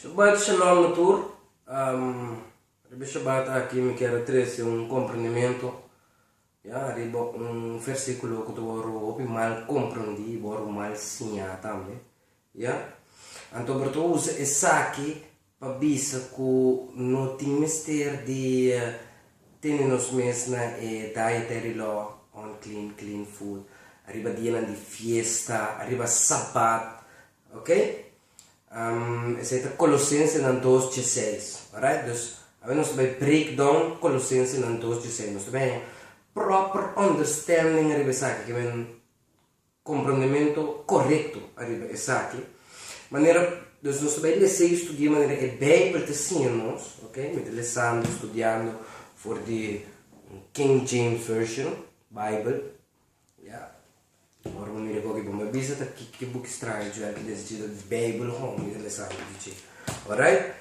Shabbat Shalom Natur. Shabbat aqui me quero trazer compreendimento. Arriba versículo que tu mal compreendi, mal sinha também. Então, por tu usa esse aqui para bisa que não tem mistério de ter nos mesmos na dietary law on clean food. Arriba dia de fiesta, arriba sabat, ok? Esse é Colossenses 2:16, alright? Dus, nós vai breakdown Colossenses 2:16, nós vai proper understanding arriba essa aqui, que é um compreendimento correto arriba essa aqui. Maneira, dus nós vai ler e estudar maneira que a Bíblia te ensina, ok? Me lendo, estudando for the King James Version Bible, Ora un mire pochi come visita che book strano, cioè che decido di Bible home, delle sale dice. Alright?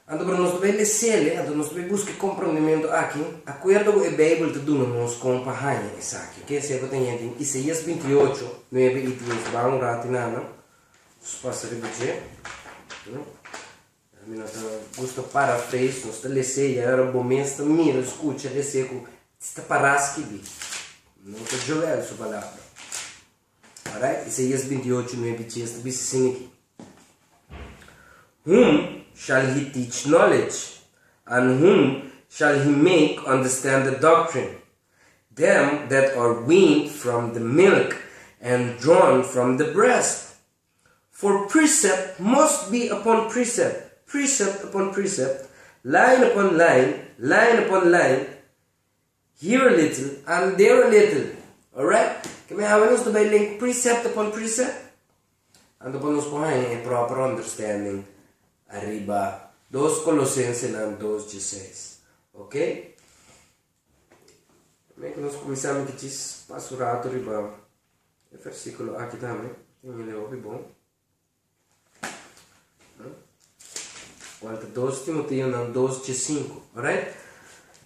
Ando per nostro belle sele, ando nostro busca comprendimento aqui, acordo com a Bible te duna nos compahanya essa aqui, que se eu tenho em Isaías 28, 9 e 10, vai um rato nada. Passa a repetir. A minha gusta paraphrase, nos telese, era bom mesmo, mira, escuta, lese com sta paraski bi. Não te jogar essa palavra. Alright? Isaías 28, 9 e 10, diz assim aqui. Whom shall he teach knowledge? And whom shall he make understand the doctrine? Them that are weaned from the milk and drawn from the breast. For precept must be upon precept, precept upon precept, line upon line, line upon line, here a little and there a little. Alright? Kami hawanos to by link precept upon precept. And upon us pohain a proper understanding. Arriba 2 Colossenses 2:16. Ok? Come che nós começamos que diz passurato arriba. O versículo aqui também. Tem ele ouve bom. Quanto 2 Timoteo 2:5. Alright?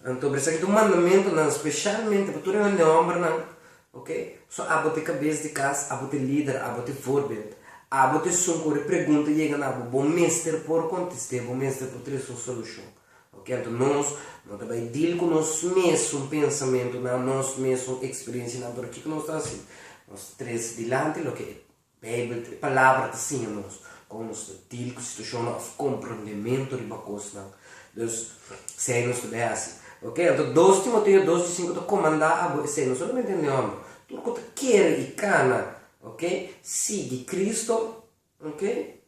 Então, por isso aqui, o mandamento, especialmente, para todo mundo homem, ok? Só abote cabeça de casa, abote líder, abote voorbeeld. Abote suncore pergunta, chega na bom mestre por contestar, bom mestre por ter sua solução. Ok? Então, nós também deal com nosso mesmo pensamento, nosso mesmo experiência, por que nós estamos assim? Nós três dilante, o que a Bíblia, a palavra te ensina nós, como nós deal com a situação, o compreendimento de bacos, não. Então, se nós também assim. Ok? Então, 2 Timoteo 2:5 te comandar a você, não somente em nome. Tudo que quer e cana, ok? Siga Cristo, ok?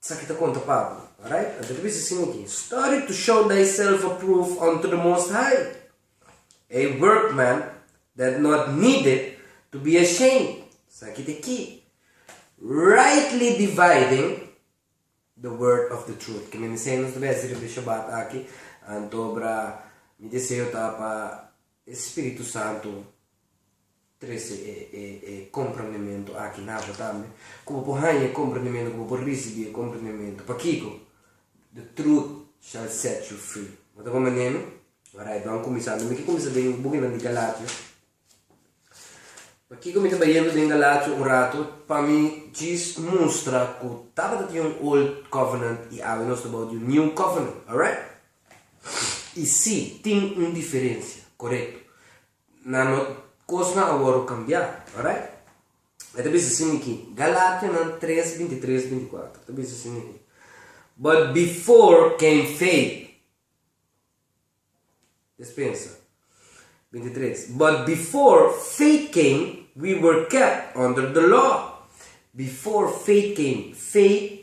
Isso aqui te conta Pablo, alright? Então, diz assim aqui: Study to show thyself approved unto the Most High, a workman that not needed to be ashamed. Isso aqui tem aqui. Rightly dividing the word of the truth. Que me ensina nos devemos ir Shabbat aqui. Antobra mi desejo para Espírito Santo trazer compreendimento aqui na também, como por ganhar compreendimento, como por receber compreendimento, para Kiko, the truth shall set you free. Mas como menino, agora vamos começar, não me que começar bem, bugando de Galátia. Para Kiko me está bem de Galátia rato, para mim diz mostra que estava de old covenant e agora nós estamos de new covenant, alright? E sim, tem uma diferença, correto? Não coisa agora cambiar, alright? Então, diz assim aqui, Galátia 3, 23, 24. Então, diz assim aqui. But before came faith. Dispensa. 23. But before faith came, we were kept under the law. Before faith came.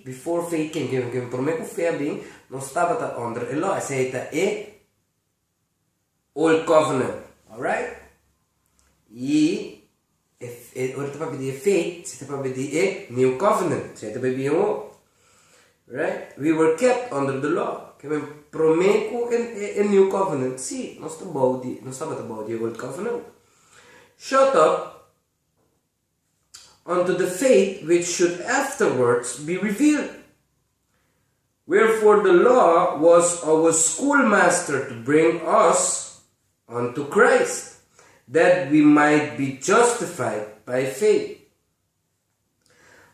Before faith came. Que por mim, que fé bem, nós estávamos under the law. Essa é Old Covenant, alright? E agora para pedir faith, você para pedir New Covenant, você para pedir right? We were kept under the law. Que me prometo New Covenant. Sim, nós estamos about the Old Covenant. Shut up unto the faith which should afterwards be revealed. Wherefore the law was our schoolmaster to bring us unto Christ, that we might be justified by faith.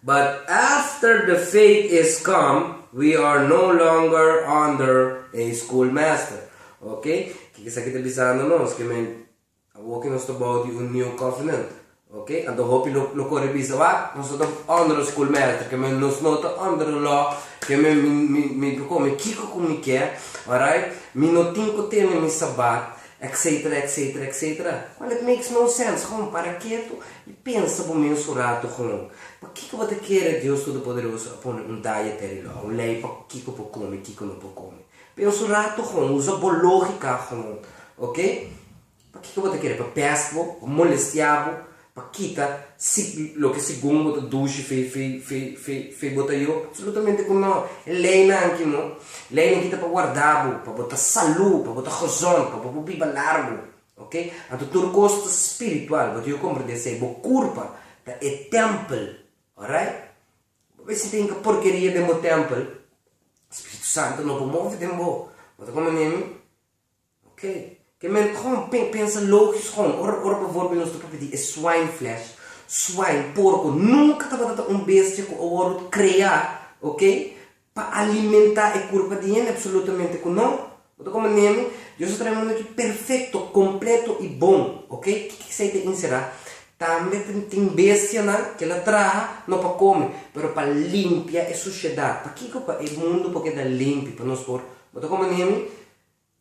But after after the faith is come, we are no longer under a schoolmaster. Ok? O que isso aqui está dizendo nós? Que walking us about the new covenant. Ok? And the hope lo corre bisa wa, nós estamos under a schoolmaster, que nós não estamos under the law, que me kiko como que é, alright? Me não tenho que ter me sabat, etc, etc, etc. Well, it makes no sense. Como para quieto e pensa por mim surato como. Para que você quer Deus Todo-Poderoso pôr dietary law, lei para que pode comer, que não pode comer. Pensa surato como, usa boa lógica como, ok? Para que você quer? Para pescar, para molestar, para quitar, se lo que segundo você duche fez botar eu, absolutamente como não. Lei não aqui não. Lei não quita para guardar, para botar saúde, para botar razão, para botar viva largo, ok? Então tudo custo espiritual, você eu compreendo se é boa culpa, é templo, alright? Se tem que porcaria de meu templo, Espírito Santo não pode mover de boa, você como nem, ok? Que men gewoon pensa logisch gewoon. Ora bijvoorbeeld ons te pedir swine flesh, swine, porco, nunca estava dando bestia que o ouro criar, ok? Para alimentar a curva de gente absolutamente que não. Então como nem, Deus está trazendo aqui perfeito, completo e bom, ok? Que você tem que ensinar? Também tem bestia que ela traz não para comer, mas para limpar a sociedade. Para que o mundo porque dá limpo para nós por. Então como nem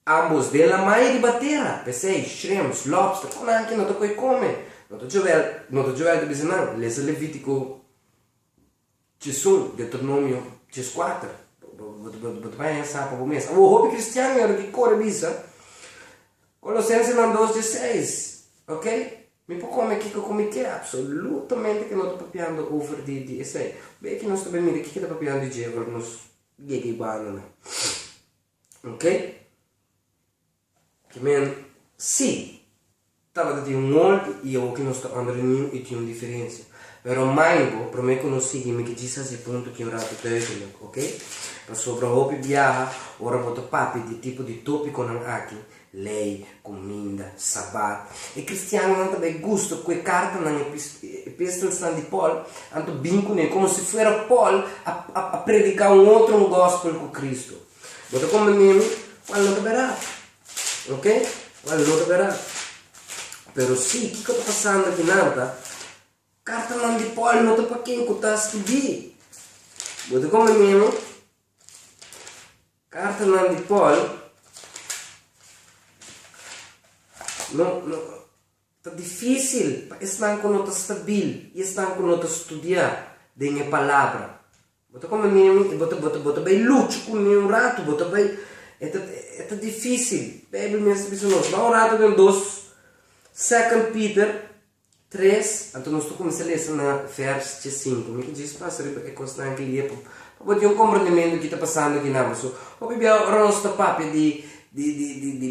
ambos dela mai di batera, pesei, shrimps, lobster, com anche não te come. Não te joel de bizinan, lesa Levitico Gesù, Deuteronomio 4. Você vai pensar para o mês. O hobby cristiano era que corre bisa. Colossenses 2:16, ok? Mi può come che come che absolutamente che non sto papiando over di essay. Beh che non sto bene che sto papiando di Jehovah, nos gege banana. Ok? Que men, sim, estava de molde e eu que não estou andando nenhum e tinha uma diferença. Pero maingo, para mim que não siga, me que diz esse ponto que eu rato duidelijk, ok? Para sobre a roupa viaja, ora boto papi de tipo de tópico não aqui, lei, comida, sabat. E cristiano não também gosta que carta na epístola de Paulo, anto binco nem como se fosse Paulo a predicar outro gospel com Cristo. Boto como mesmo, qual não verá. Ok? Olha, não te verá. Pero sim, o que está passando aqui nada? Carta não de Paulo, não está para quem está estudando. Você como mesmo? Carta não de Paulo. Não, está difícil. Estão com nota estável. Estão com nota estudar. De palavra. Você como mesmo? Você vai lutar com um rato. Você vai. É difícil. A Bíblia mesmo diz nós. Vamos orar com 2 Peter 3. Então nós estamos começando a ler na verso 5. Me diz para ser é constante que ler para ter compreendimento do que está passando aqui na pessoa. O Bíblia nós está papo de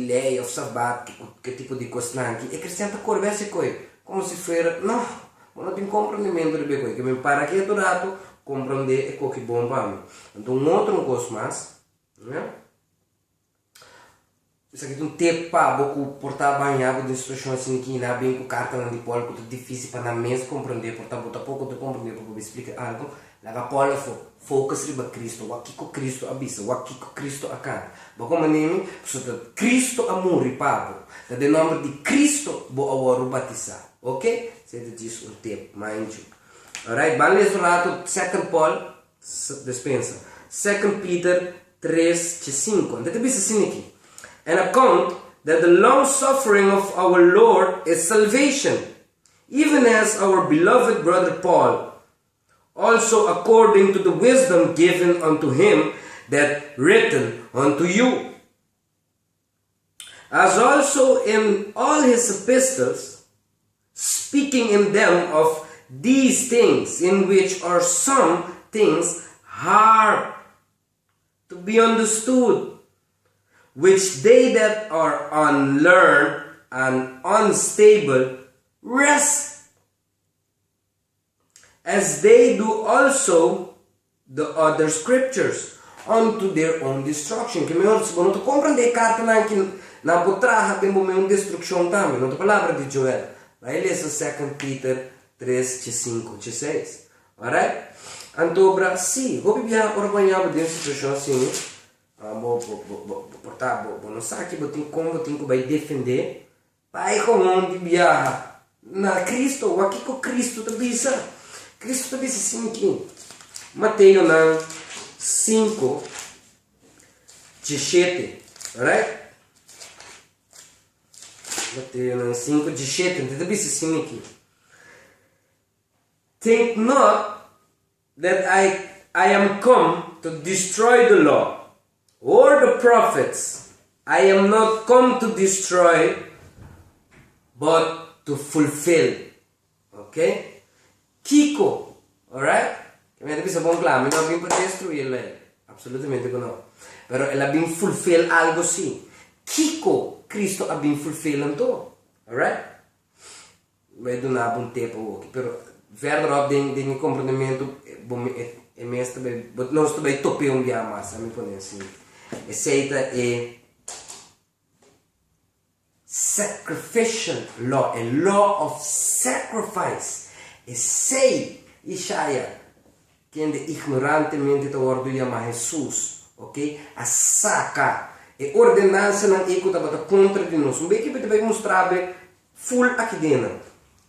lei ou sabat que tipo de constante. É cristão está correndo coisa como se fosse não tem compreendimento do que me para aqui do rato compreender é coisa bom para mim. Então outro coisa mais, né? Isso aqui é um tempo para portar banhado de instruções assim que não bem com carta não de Paulo que é difícil para na mesa compreender portar botar pouco de compreender para explicar algo lá Paulo foca sobre Cristo o que Cristo abisa o que Cristo acaba mas como nem sobre Cristo amor e pavo da de nome de Cristo vou agora batizar ok você diz um tempo mind you alright vale esse rato 2 Paul dispensa 2 Peter 3:5 então diz assim aqui an account that the long suffering of our Lord is salvation, even as our beloved brother Paul, also according to the wisdom given unto him, that written unto you, as also in all his epistles, speaking in them of these things, in which are some things hard to be understood, which they that are unlearned and unstable rest, as they do also the other scriptures, unto their own destruction. Que melhor, se não te compreender carta não potrá ter uma destruição também. Não te palavra de Joel. Vai ler 2 Peter 3:5-6. Alright? Antobra, sim, vou biar orbanhar dentro de situação assim. Não sabe que eu vai defender. Pai, como biar na Cristo, o aqui com Cristo também sabe. Cristo também se sim aqui. Mateus 5, 17, alright? Mateus 5, 17, também se sim aqui. Think not that I am come to destroy the law or the prophets. I am not come to destroy, but to fulfill. Okay? Kiko, alright? Kami bisa bom claro, não vim para destruir ele. Absolutamente não. Pero ela vim fulfill algo sim. Kiko, Cristo a vim fulfill então. Alright? Vai donar um tempo aqui, pero verderop den compreendimento é mesmo também nós também topei dia mais a me pôr assim aceita sacrificial law, a law of sacrifice, sei Isaia que ainda ignorantemente te ordo chamar Jesus, ok? A saca ordenança não é que está contra de nós, bem que vai mostrar full aqui dentro,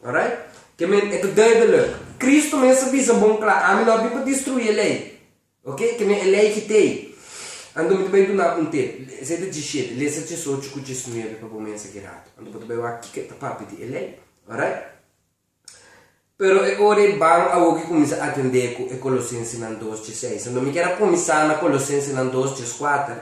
alright? Que men é duidelijk. Cristo mensen bisa bom klaar. Amen não para destruir a lei. Ok? Que men a lei que tem. Ando muito bem do na ponte. Esse de jeito. Lesa te só te cutis no para bom mensa que rato. Ando muito bem aqui que tá papi de lei. Alright? Pero é ore bang a o que começa a atender com Colossenses 2:6. Ando me quero começar na Colossenses 2:4.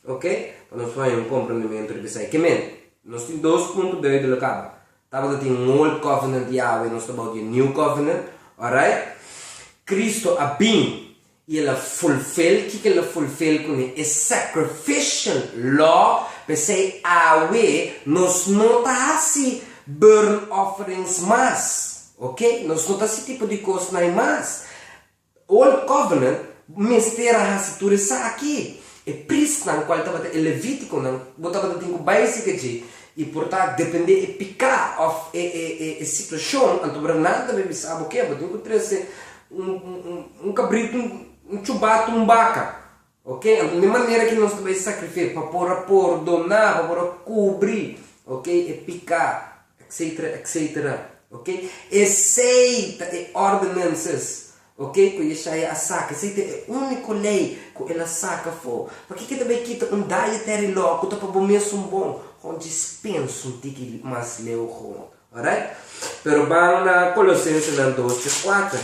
Ok? Nós fazemos compreendimento de pensar que men. Nós temos 2 pontos de acaba. Estava tem Old Covenant Yahweh, nós estamos de New Covenant, alright? Cristo a bem e ela fulfill, que ela fulfill com é sacrificial law, pensei Yahweh, nós não tá assim burn offerings mais, ok? Nós não tá esse tipo de coisa nem mais. Old Covenant, mistera a situação aqui, é priest não qual estava é Levítico não, botava tem com básica de e portanto depende de picar of a situação então nada bem sabe o que é tem que trazer cabrito chubato vaca, ok então de maneira que nós também sacrificar para perdonar para cobrir, ok é picar etc, ok aceita e ordinances, ok que Isaia a saca aceita é único lei que ela saca for porque que também quita dietary law que tá para bom mesmo bom onde dispensa tique mais leu, alright? Pero vamos na Colossenses 2:4.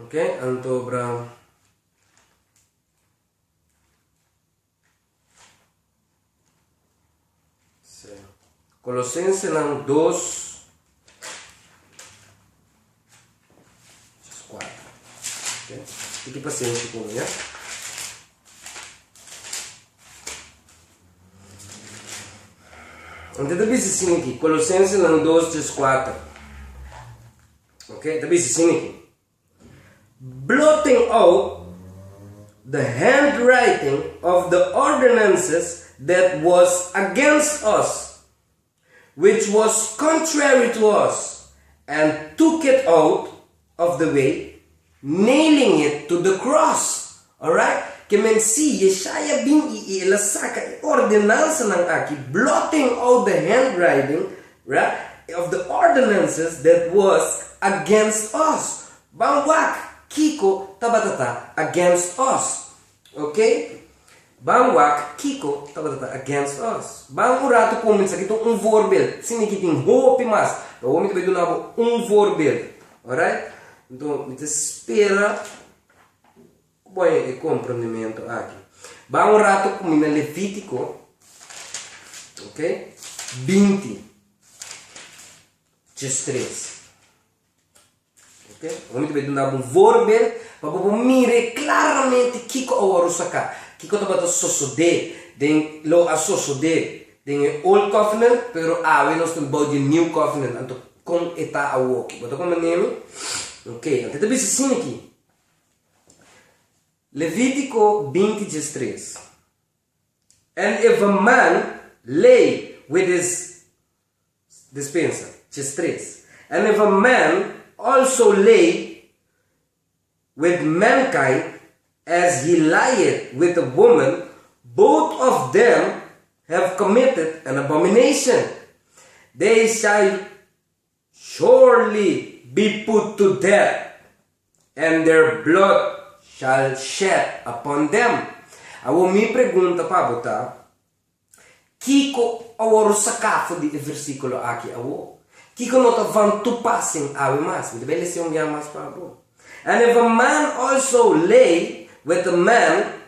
Ok, então para Colossenses 2:4. Fique paciente comigo, né? Então, está bem assim aqui, Colossenses 2:4. Ok? Está bem assim aqui. Blotting out the handwriting of the ordinances that was against us, which was contrary to us, and took it out of the way, nailing it to the cross. Alright? Que men si Yeshaya bin ela saca ordenança ng aqui, blotting out the handwriting, right, of the ordinances that was against us. Bangwak Kiko tabatata against us. Okay? Bangwak Kiko tabatata against us. Bang urato comments aqui um voorbeeld. Sinikiting hope mas. O homem que vai donar voorbeeld. Alright? Então, me espera bom compreendimento aqui. Vamos um rato como na Levítico, ok? 20, 3. Ok? Vamos ver um voorbeeld para mire claramente que o ouro saca, que o trabalho sosode, den lo assosode, den Old Covenant, pero we nós temos about the New Covenant, então com eta a walk. Bota como nome? Ok, então também assim aqui. Levítico 20:3. And if a man lay with his dispensa, just tres. And if a man also lay with mankind as he lieth with a woman, both of them have committed an abomination. They shall surely be put to death, and their blood shall shed upon them. Awo mi pergunta para botar, Kiko aworo sakafo di versículo aqui awo. Kiko nota van toepassing awe mas. Moet wel eens jong mas Pablo. And if a man also lay with a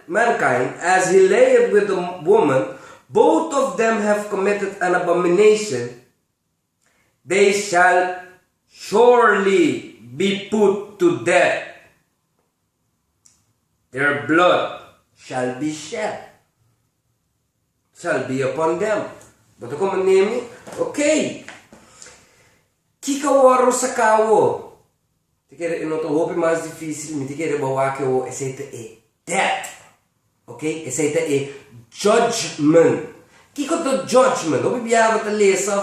mankind as he layeth with a woman, both of them have committed an abomination. They shall surely be put to death. Their blood shall be shed, shall be upon them. But como name, okay. Kika waro sa kawo. Tikere inoto hopi mais difícil, me tikere bawa que o aceita é death. Okay? Aceita é judgment. Kiko do judgment. Hopi biava te lezen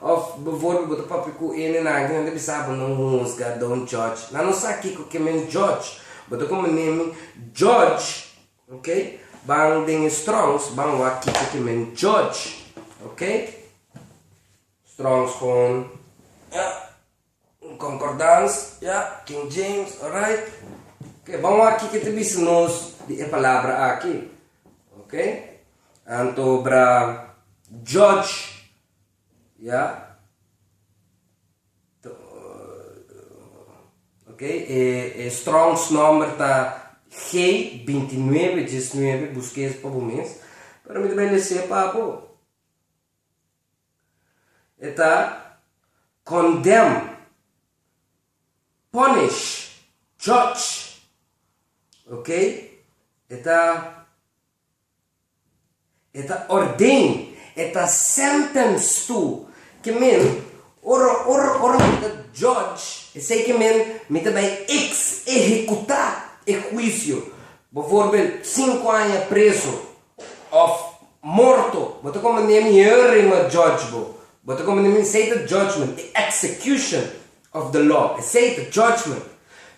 of bijvoorbeeld de papiku 1 en 9, dan heb je não honsga, don't judge. Não sa kiko que men judge. But como name judge, okay? Bang ding Strongs, bang wa kiko que men judge. Okay? Strongs gewoon, ja, concordance, ja, King James, alright? Okay, bang wa kiko te bis nos di palavra aqui. Okay? Anto bra judge, ja. Ok, Strong's number está G2919, busquei esse para o mês, para me também descer para o. Está condemn, punish, judge, ok? Está ordain, está sentence to, que men, ora judge, e sei que men, me também executar o juízo. Bijvoorbeeld 5 anos preso, of morto, but como nem me judge, but como nem sei the judgment, the execution of the law, sei the judgment,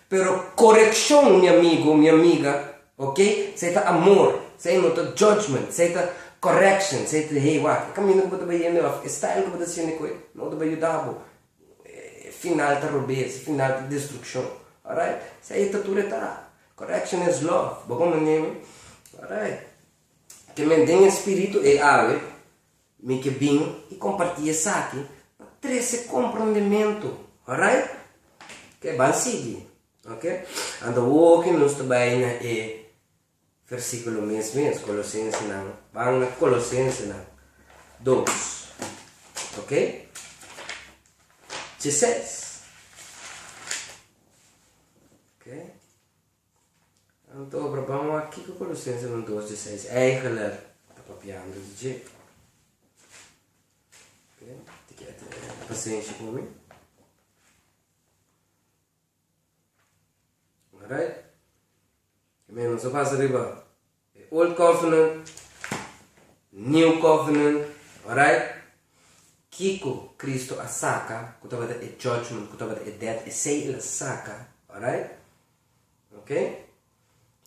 pero correção, meu amigo, minha amiga, ok? Sei the amor, sei no the judgment, sei the correction, sei the hey what, caminho que você vai indo, style que você vai indo, não te vai ajudar, final de robês, final de destruição, alright? Sei the tudo tá. Correction is love. Como nome? Alright. Que mantém espírito e ave, me que bem e compartilha isso aqui para ter esse compreendimento. Alright? Que vai seguir. Ok? Ando walking nos também é versículo mesmo, Colossenses não. Vamos na Colossenses não. 2. Ok? 16. Ok? Então, vamos aqui com Colossenses 2:16. Eigenlijk, está papiando de jeito. Ok? Tem que ter paciência comigo. Alright? Menos, eu passo arriba. Old Covenant, New Covenant. Alright? Kiko Cristo a saca, que estava é judgment, que estava é death, e sei ele saca. Alright? Ok?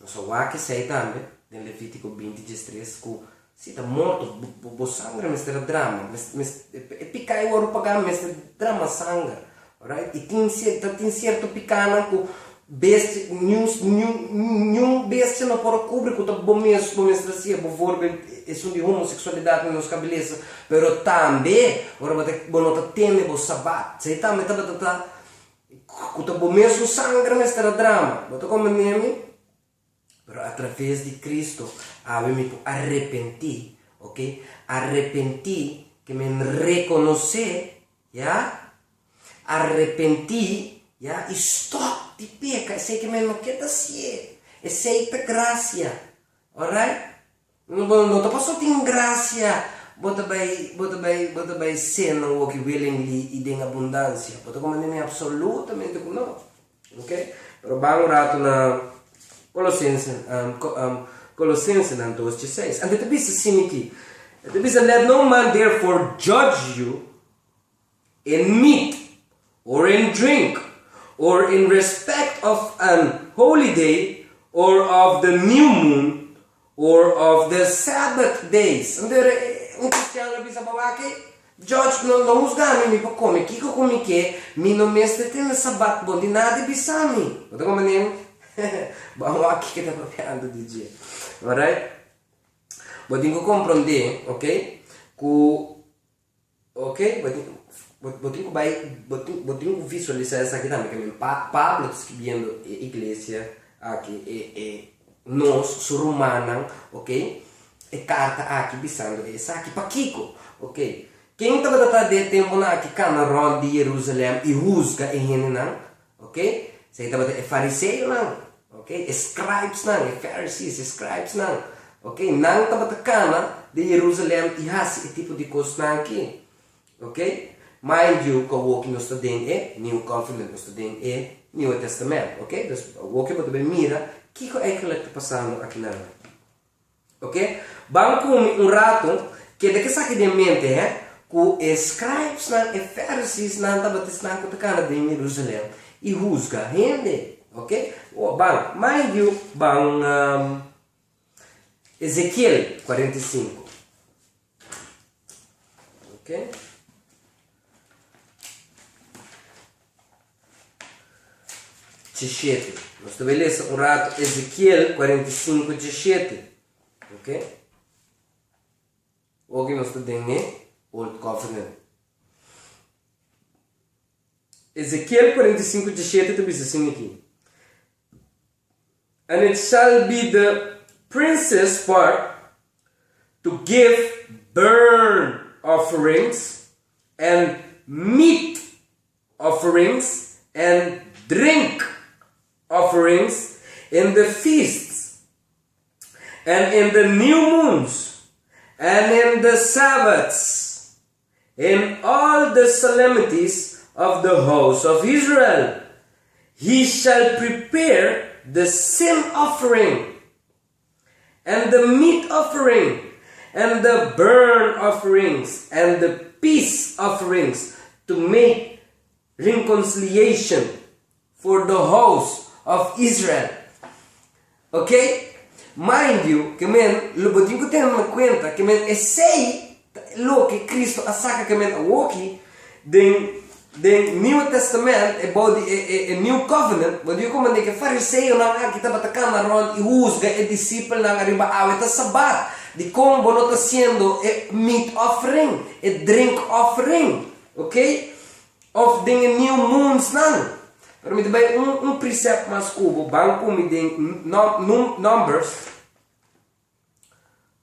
Só o que sei também, em Levítico 20:3, que se está morto, o sangue é drama, é picar o ouro pagar, mas é drama sangue, alright? E tem certo picana que bestia, nenhum bestia não pode cobrir, que está bom mesmo assim, por favor, é de homossexualidade nos cabelos, pero também, agora não está tendo o sabat, sei também está bom mesmo sangue, mas é drama, mas como nome? Pero através de Cristo, me arrepenti, ok? Arrepenti, que me reconocer, ya? Arrepenti, ya? E stop de peca, sei que me não quer ser, aceita graça, alright? Não te passou tem graça, bota bem cena o que willingly e tem abundância, bota como nem absolutamente não, ok? Pero bang rato na Colossenses Colossenses 2:6. And ito bisa siniki. Ito bisa, let no man therefore judge you in meat, or in drink, or in respect of an holy day, or of the new moon, or of the Sabbath days. Andare, un cristiano bisa bawaki, judge non husgami mi pokome, kiko kumike, mi no mestete na sabat bon, di nadi bisami. Ito ko manin, bawaki kita papiando di Dio. Alright? Bodin ko comprende, ok? Ok? Botinho visualizar essa aqui também, que Pablo escrevendo a igreja aqui, nós, ser humano, ok? E carta aqui, bisando essa aqui, para Kiko, ok? Quem estava tratando de tempo aqui, Camarão de Jerusalém, e Rusga e Renan, ok? Você estava de fariseu, não, ok? Scribes, não, Pharisees, scribes, não, ok? Não estava de Cana de Jerusalém, e hasi, tipo de coisa aqui, ok? Mind you, que o walking no estudem é New Covenant, no estudem é New Testament, ok? Então, o walking pode mira, o que é que está passando aqui na hora, ok? Vamos com rato, que de que saque de mente é, que os scribes e pharisees não estavam testando com a cara de Jerusalém, e rusga, rende, ok? Bom, mind you, bom, Ezequiel 45, ok? G7. Nós estabelecemos um rato Ezequiel 45, G7. Ok? Hoje nós estamos Old Covenant. Ezequiel 45, G7 está dizendo assim aqui. And it shall be the prince's part to give burnt offerings and meat offerings and drink offerings in the feasts and in the new moons and in the Sabbaths, in all the solemnities of the house of Israel. He shall prepare the sin offering and the meat offering and the burnt offerings and the peace offerings to make reconciliation for the house of Israel. Ok? Mind you, que men, lobotin ko tenho na conta, que men, sei lo que Cristo asaca que men awoki, den New Testament, about the New Covenant, but you come and que fariseu na kita batakan ron, ihusga e disciple na riba awet sa sabat, di combo no ta siendo meat offering, drink offering, ok? Of the new moons nan. Pero me dá um preceito mais cubo, banco me tem numbers,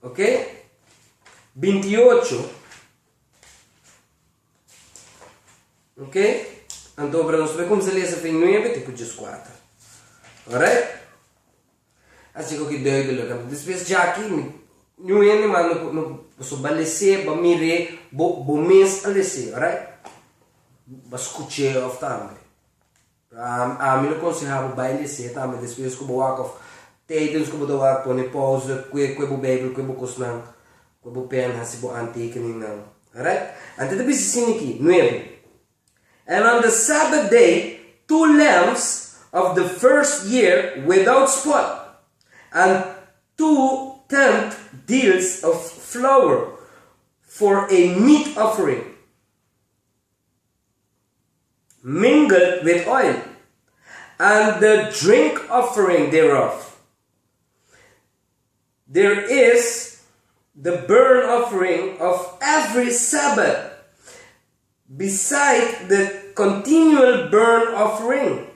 ok? 28, ok? Então, para nós ver como se lê essa fim 9, tipo 14, alright? Assim que eu dei de logo, depois já aqui, não é nem mais no posso balecer, bamire, bomês alesse, alright? Bascuche of time. A mim não aconselhava baile ser, tá? Mas depois que eu vou aqui, tem que eu vou aqui pôr pausa, que eu vou beber, que eu vou cozinhar, que eu vou pegar, se vou antekening não, alright? Então depois assim aqui, 9. And on the Sabbath day, 2 lambs of the first year without spot, and 2 tenth deals of flour for a meat offering, mingled with oil, and the drink offering thereof. There is the burnt offering of every Sabbath, beside the continual burnt offering,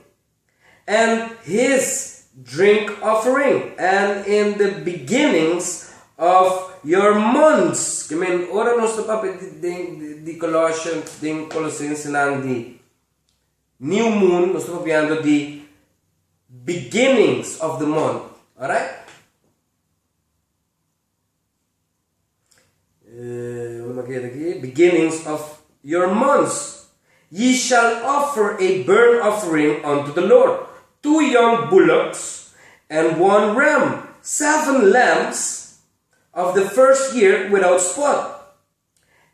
and his drink offering, and in the beginnings of your months. I mean, ora non sto proprio di Colossians, di Colossenses di New Moon, non sto parlando di beginnings of the month, alright? Beginnings of your months. Ye shall offer a burnt offering unto the Lord, 2 young bullocks and 1 ram, 7 lambs of the first year without spot,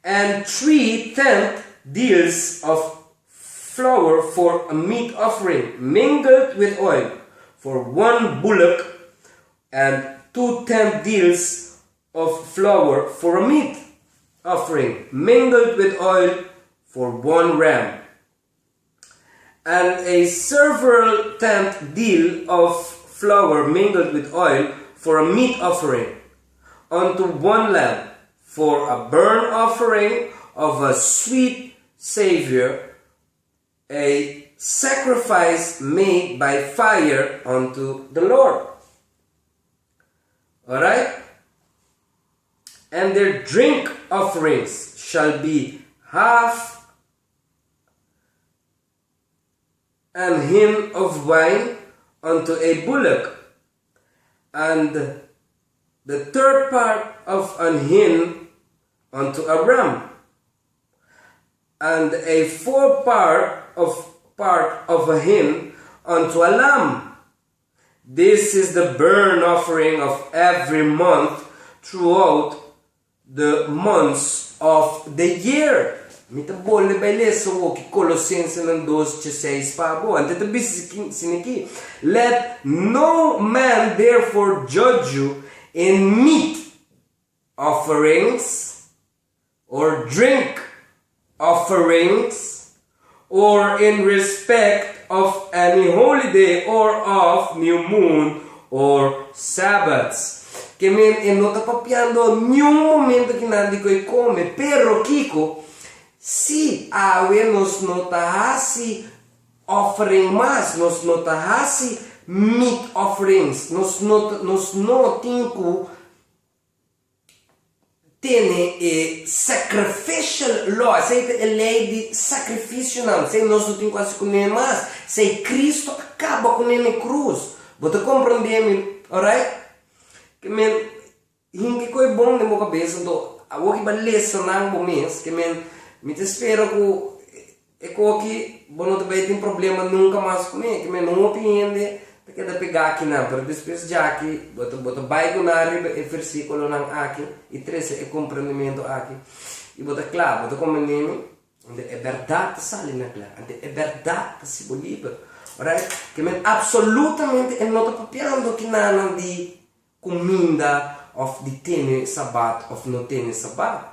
and 3/10 deals of flour for a meat offering mingled with oil, for 1 bullock, and 2/10 deals of flour for a meat offering mingled with oil for 1 ram, and a several tenth deal of flour mingled with oil for a meat offering unto 1 lamb, for a burnt offering of a sweet savor, a sacrifice made by fire unto the Lord. Alright? And their drink offerings shall be half an hin of wine unto a bullock, and the 3rd part of an hin unto a ram, and a 4th part of a hin unto a lamb. This is the burnt offering of every month throughout the months of the year. Mita bolle by leso o ki Colossenses 2:6 pa bo. Ante tabi siniki. Let no man therefore judge you in meat offerings or drink offerings, or in respect of any holiday or of new moon or Sabbaths. Che e non sta papiando nenhum momento que nada que come, pero Kiko, si awe nos notahasi offering mas, nos notahasi meat offerings, nos notinku tiene a sacrificial law, sei a lei de sacrifício não, sei nós não temos quase com nem mais, sei Cristo acaba com ele na cruz, você compreende, alright? Que men hindi ko é bom na minha cabeça, então a que balesa nang moments, que men me te espero que que bom também tem problema nunca mais comigo, que men não opinione porque da pegar aqui não, pero depois já aqui bota vai com na o versículo nang aqui e 13 é compreendimento aqui e bota claro, bota como nome, onde é verdade sale na claro, onde é verdade se bolívar, alright? Que men absolutamente não está papiando que nada de comida of di tene sabat of no tene sabat,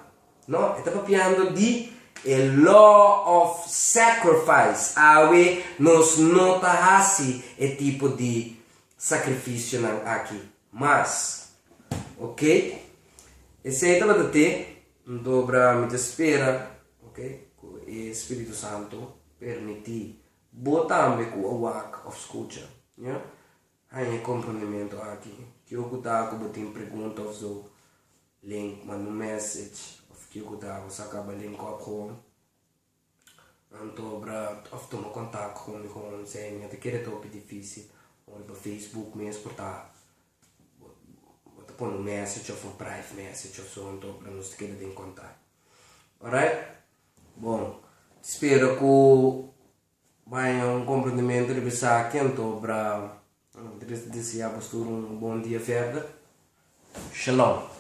no? Está papiando di a law of sacrifice, awe nos notahasi e tipo de sacrifício nang aqui, mas, ok? Esse aí estava de ter, dobra me espera, ok? O Espírito Santo permitir botar-me com o work of escuta, yeah? Aí compreendimento aqui. Que eu gostava que eu tenho perguntas ou link, manda message, que eu gostava, você acaba link up com, então para tomar contato com você, minha te querer top difícil, ou no Facebook mesmo, portar, bota pôr um message ou um private message ou só, então para nós te querer em contato, alright? Bom, espero que vai compreendimento de pensar aqui, então para desejar a postura bom dia verde. Shalom.